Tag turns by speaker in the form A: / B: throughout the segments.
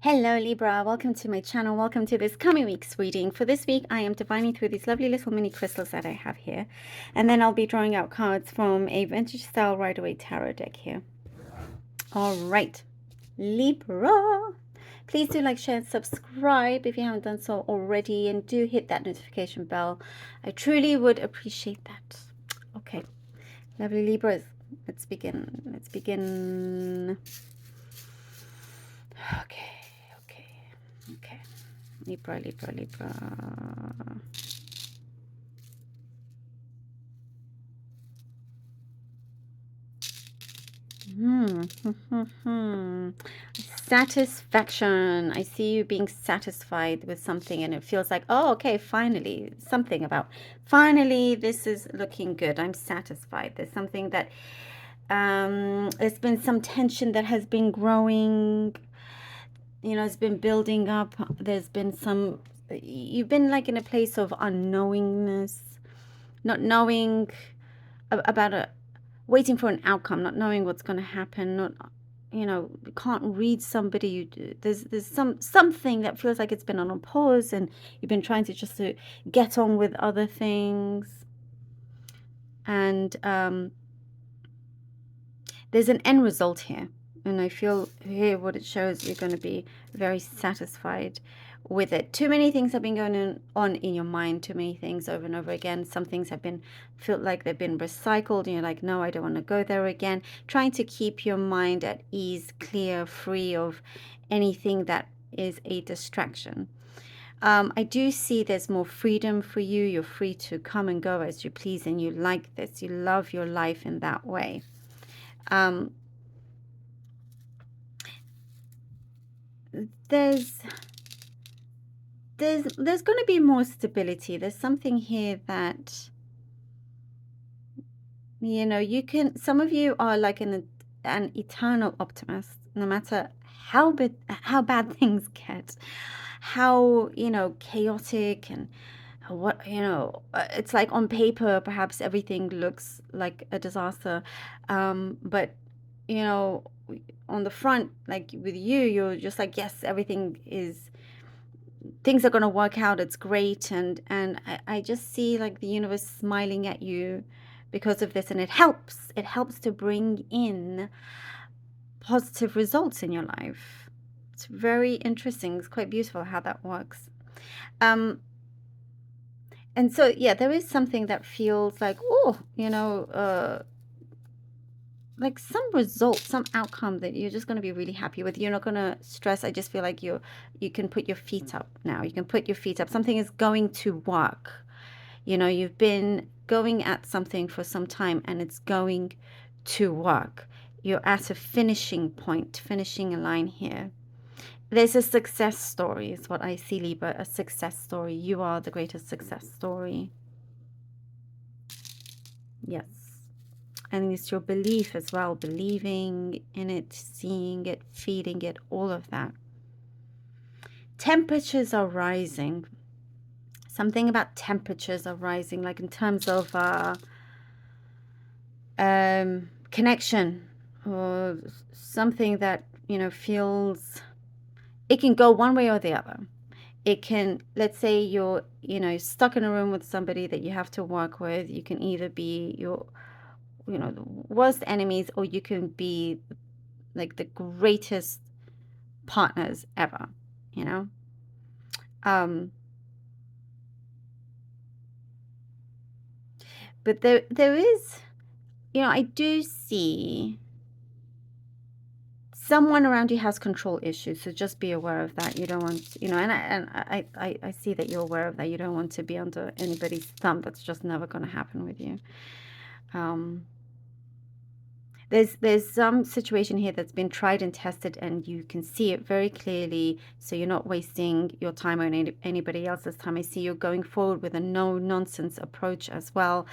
A: Hello Libra, welcome to my channel, welcome to this coming week's reading. For this week I am divining through these lovely little mini crystals that I have here, and then I'll be drawing out cards from a vintage style Rider-Waite tarot deck here. All right, Libra, please do like, share and subscribe if you haven't done so already, and do hit that notification bell. I truly would appreciate that. Okay, lovely Libras, let's begin. Okay. Okay, Libra. Satisfaction. I see you being satisfied with something, and it feels like, oh, okay, finally, finally, this is looking good. I'm satisfied. There's something that, there's been some tension that has been growing. You know, it's been building up. There's been some, you've been like in a place of unknowingness, not knowing about waiting for an outcome, not knowing what's going to happen, not, you know, you can't read somebody. There's something that feels like it's been on a pause, and you've been trying to just to get on with other things. And there's an end result here. And I feel here what it shows, you're going to be very satisfied with it. Too many things have been going on in your mind, too many things over and over again. Some things have been, feel like they've been recycled, and you're like, no, I don't want to go there again. Trying to keep your mind at ease, clear, free of anything that is a distraction. I do see there's more freedom for you. You're free to come and go as you please, and you like this. You love your life in that way. There's going to be more stability. There's something here that, you know, you can, some of you are like an eternal optimist, no matter how bad things get, how, you know, chaotic and what, you know, it's like on paper perhaps everything looks like a disaster, but, you know, on the front, like with you, you're just like, yes, things are going to work out, it's great. And I just see like the universe smiling at you because of this, and it helps to bring in positive results in your life. It's very interesting. It's quite beautiful how that works. And so, yeah, there is something that feels like, oh, you know, like some result, some outcome that you're just going to be really happy with. You're not going to stress. I just feel like you can put your feet up now. You can put your feet up. Something is going to work. You know, you've been going at something for some time, and it's going to work. You're at a finishing point, finishing a line here. There's a success story is what I see, Libra, a success story. You are the greatest success story. Yes. And it's your belief as well, believing in it, seeing it, feeling it, all of that. Temperatures are rising. Something about temperatures are rising, like in terms of connection, or something that, you know, feels, it can go one way or the other. It can, let's say you're, you know, stuck in a room with somebody that you have to work with. You can either be your, you know, the worst enemies, or you can be like the greatest partners ever, you know. But there is, you know, I do see someone around you has control issues, so just be aware of that. You don't want, you know, and I see that you're aware of that. You don't want to be under anybody's thumb. That's just never going to happen with you. There's some situation here that's been tried and tested, and you can see it very clearly, so you're not wasting your time or anybody else's time. I see you're going forward with a no-nonsense approach as well.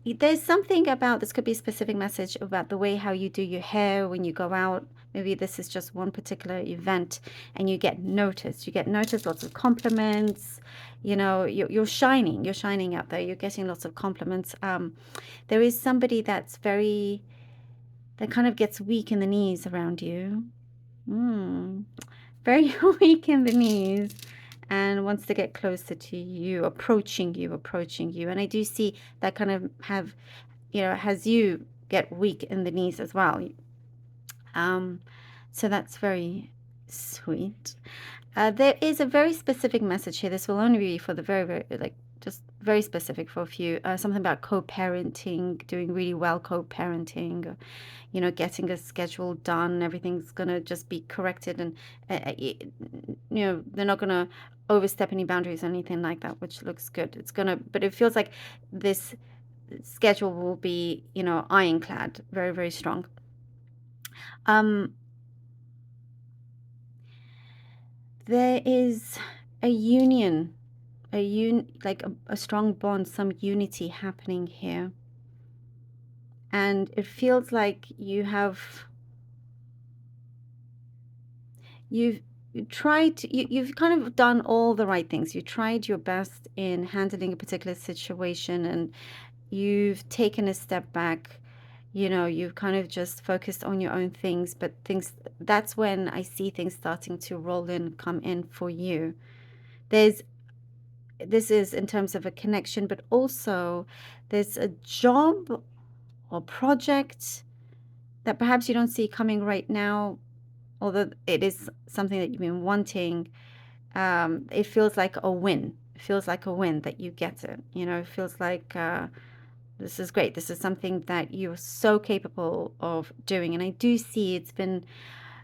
A: There's something about, this could be a specific message about the way how you do your hair when you go out. Maybe this is just one particular event, and you get noticed. You get noticed, lots of compliments. You know, you're shining out there. You're getting lots of compliments. There is somebody that's that kind of gets weak in the knees around you. very weak in the knees and wants to get closer to you, approaching you. And I do see that kind of has you get weak in the knees as well. So that's very sweet. There is a very specific message here. This will only be for the very, very, just very specific for a few. Something about co-parenting, doing really well co-parenting, getting a schedule done. Everything's going to just be corrected, and, they're not going to overstep any boundaries or anything like that, which looks good. But it feels like this schedule will be, ironclad, very, very strong. There is a union, like a strong bond, some unity happening here. And it feels like you've kind of done all the right things. You tried your best in handling a particular situation, and you've taken a step back. You've kind of just focused on your own things, but that's when I see things starting to roll in, come in for you. This is in terms of a connection, but also there's a job or project that perhaps you don't see coming right now, although it is something that you've been wanting. It feels like a win. It feels like a win that you get it. It feels like this is great. This is something that you're so capable of doing. And I do see it's been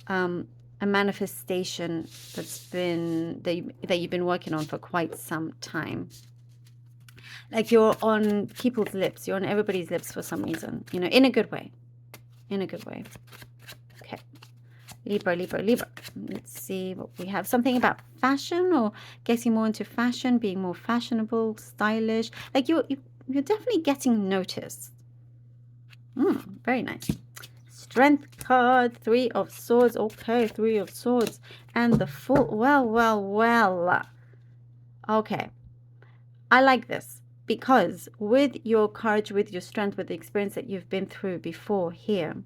A: a manifestation that you've been working on for quite some time. Like you're on people's lips. You're on everybody's lips for some reason, in a good way. In a good way. Okay. Libra. Let's see what we have. Something about fashion, or getting more into fashion, being more fashionable, stylish. Like you're definitely getting noticed. Very nice. Strength card, 3 of Swords. Okay, 3 of Swords. And the Fool. Well. Okay. I like this because with your courage, with your strength, with the experience that you've been through before here,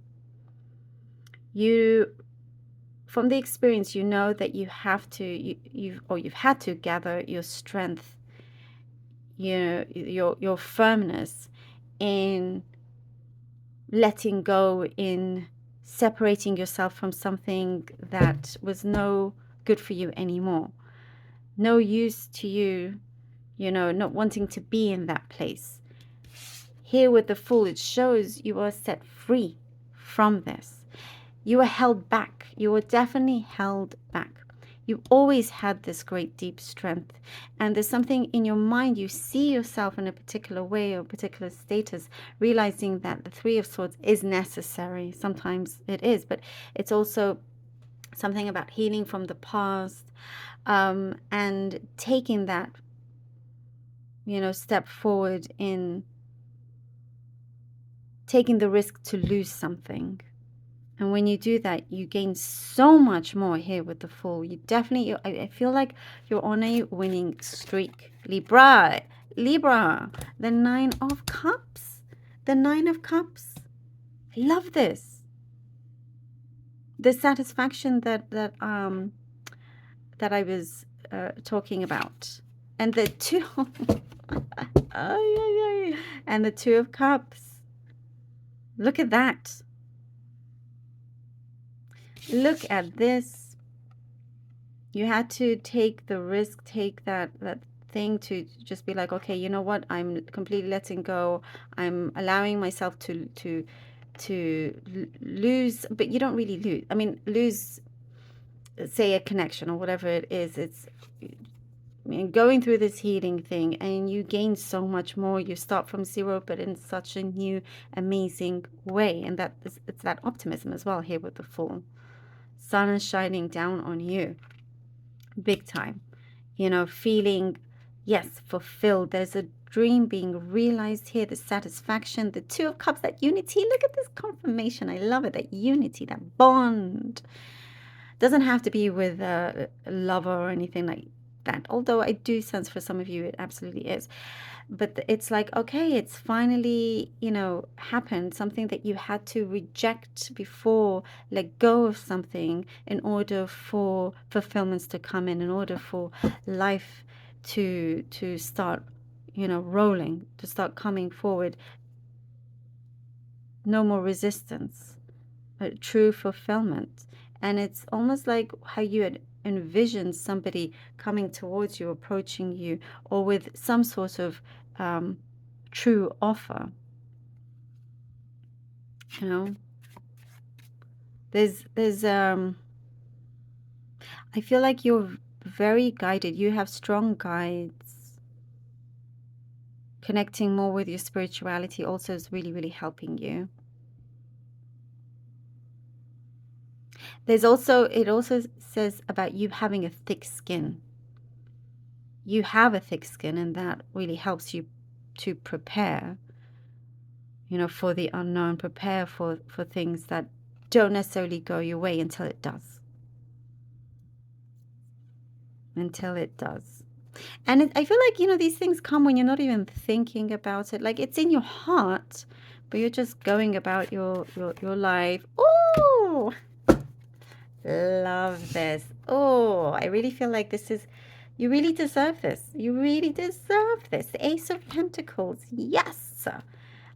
A: from the experience, you know that you have to, you've had to gather your strength, your firmness in letting go, in separating yourself from something that was no good for you anymore, no use to you, not wanting to be in that place. Here with the Fool, it shows you are set free from this. You were held back. You were definitely held back. You always had this great deep strength, and there's something in your mind. You see yourself in a particular way or particular status, realizing that the 3 of Swords is necessary. Sometimes it is, but it's also something about healing from the past, and taking that, step forward in taking the risk to lose something. And when you do that, you gain so much more here with the Fool. You definitely, I feel like you're on a winning streak. Libra, the 9 of Cups. The 9 of Cups. I love this. The satisfaction that I was talking about. And the 2 and the 2 of Cups. Look at that. Look at this. You had to take the risk, take that thing to just be like, okay, you know what? I'm completely letting go. I'm allowing myself to lose, but you don't really lose. I mean, lose, say, a connection or whatever it is. It's going through this healing thing, and you gain so much more. You start from 0, but in such a new, amazing way. And it's that optimism as well here with the Fool. Sun is shining down on you big time, feeling, yes, fulfilled. There's a dream being realized here, the satisfaction, the 2 of Cups, that unity. Look at this confirmation. I love it. That unity, that bond. Doesn't have to be with a lover or anything like. that, although I do sense for some of you it absolutely is. But it's like, okay, it's finally, happened, something that you had to reject before, let go of something in order for fulfillments to come in order for life to start, rolling, to start coming forward. No more resistance, but true fulfillment. And it's almost like how you had envisioned somebody coming towards you, approaching you, or with some sort of true offer. There's I feel like you're very guided. You have strong guides. Connecting more with your spirituality also is really, really helping you. It also says about you having a thick skin. You have a thick skin, and that really helps you to prepare, for the unknown, prepare for things that don't necessarily go your way until it does. Until it does. And I feel like, these things come when you're not even thinking about it. Like, it's in your heart, but you're just going about your life. Oh, love this. Oh, I really feel like you really deserve this. You really deserve this. The Ace of Pentacles. Yes.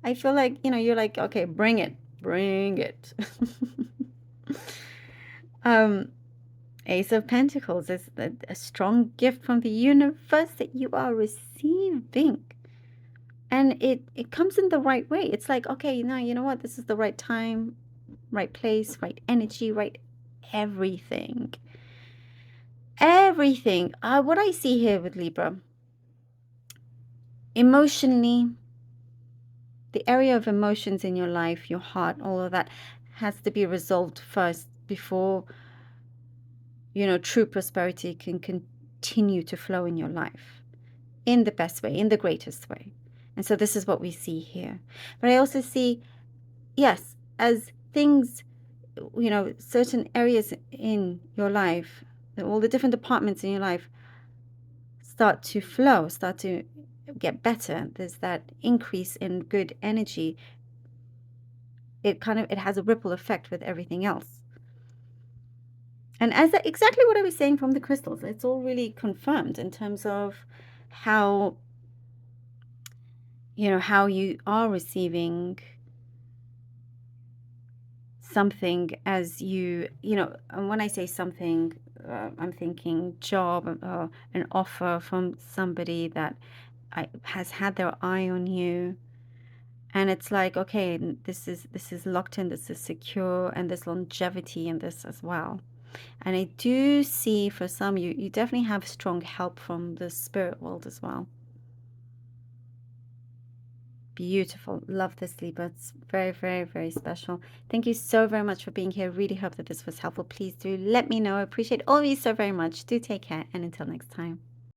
A: I feel like, you're like, okay, bring it. Bring it. Ace of Pentacles is a strong gift from the universe that you are receiving. And it comes in the right way. It's like, okay, now you know what? This is the right time, right place, right energy, right everything. Everything. What I see here with Libra, emotionally, the area of emotions in your life, your heart, all of that has to be resolved first before, true prosperity can continue to flow in your life in the best way, in the greatest way. And so this is what we see here. But I also see, yes, as things, certain areas in your life, all the different departments in your life start to flow, start to get better. There's that increase in good energy. It has a ripple effect with everything else. And exactly what I was saying from the crystals, it's all really confirmed in terms of how, how you are receiving something as and when I say something, I'm thinking job, an offer from somebody that has had their eye on you. And it's like, okay, this is locked in, this is secure, and there's longevity in this as well. And I do see for some, you definitely have strong help from the spirit world as well. Beautiful. Love this, Libra. It's very, very, very special. Thank you so very much for being here. Really hope that this was helpful. Please do let me know. I appreciate all of you so very much. Do take care, and until next time.